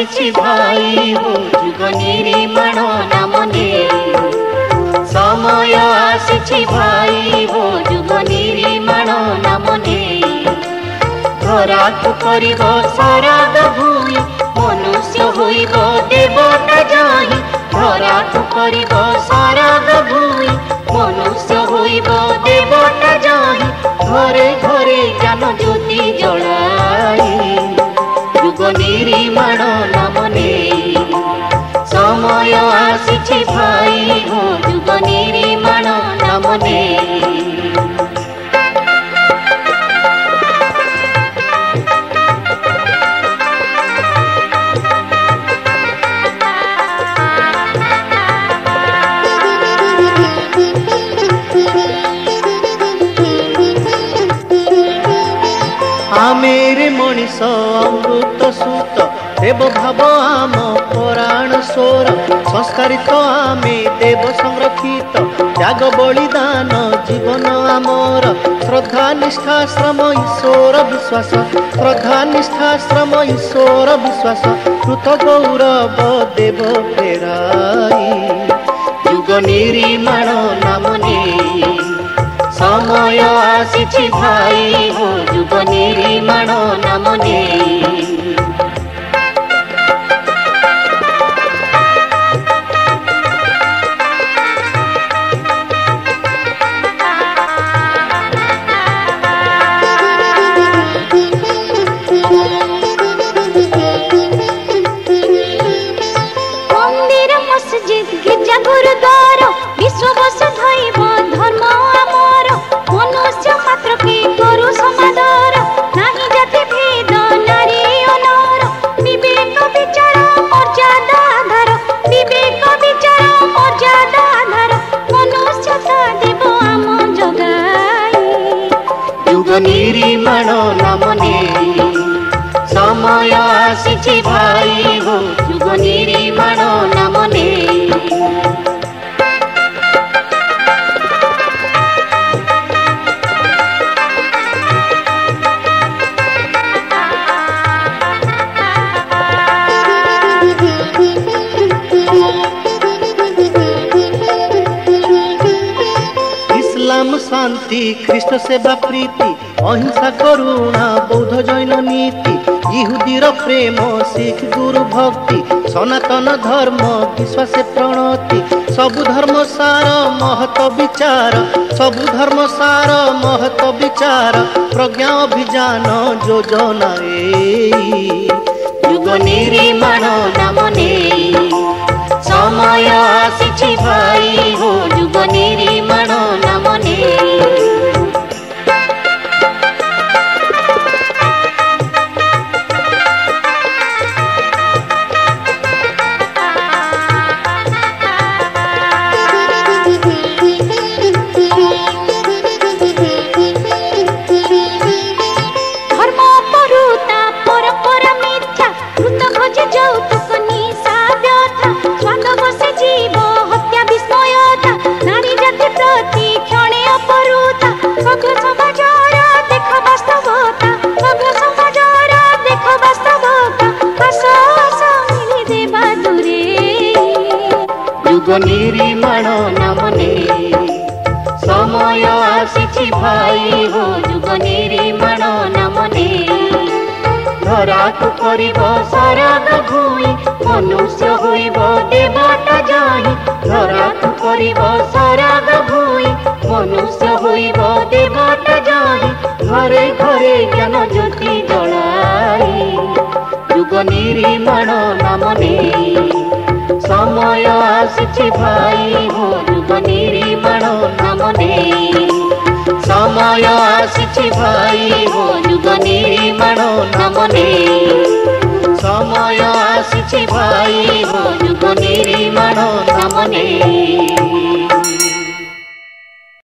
आसी भाई हो जुग निर्माण नाम नेई समय आसी भाई हो जुग निर्माण नाम नेई धरा को करिब सरग भूमि मनुष्य होइब देवता जाहि धरा को करिब सरग भूमि मनुष्य होइब देवता जाहि घरे घरे ज्ञान ज्योति जलाई जुग निर्माण नाम नेई समय आसी भाई हो जुग निर्माण नाम नेई मेरे मनीष अमृत सूत देव भाव आम पुराण स्वर संस्कारित आमे देव संरक्षित त्याग बलिदान जीवन आमर श्रद्धा निष्ठा श्रम ईश्वर विश्वास श्रद्धा निष्ठा श्रम ईश्वर विश्वास कृत गौरव देव प्रेराई जुग निर्माण नाम नेई समय आसी भाई हो जुग निर्माण नाम नेई मंदिर मस्जिद गिरजा गुरुद्वार विश्व वसुधैव धर्म आमर मनुष्य मात्र के करू समादर नाही जाति भेद नारी अनर विवेक विचार मर्यादा आधार विवेक विचार मर्यादा आधार मनुष्यता देव आम जगाई जुग निर्माण नाम नेई समय आसी भाई हो जुग निर्माण नाम नेई इस्लाम शांति ख्रीष्ट सेवा प्रीति अहिंसा करुणा बौद्ध जैन नीति इहुदीर प्रेम सिख गुरु भक्ति सनातन धर्म विश्वास प्रणति सबु धर्म सार महत विचार सबु धर्म सार महत विचार प्रज्ञा अभियान योजना जुग निर्माण नाम नेई समय आसी भाई हो जुग निर्माण नाम नेई जुग निर्माण नाम नेई समय आसी भाई हो जुग निर्माण नाम नेई धरा को करिब सरग भूमि मनुष्य होइब देवता जाहि धरा को करिब सरग भूमि मनुष्य होइब देवता जाहि घरे घरे ज्ञान ज्योति जलाई जुग निर्माण नाम नेई समय आसी भाई हो जुग निर्माण नाम नेई समय आसी भाई हो जुग निर्माण नाम नेई समय आसी भाई हो जुग निर्माण नाम नेई।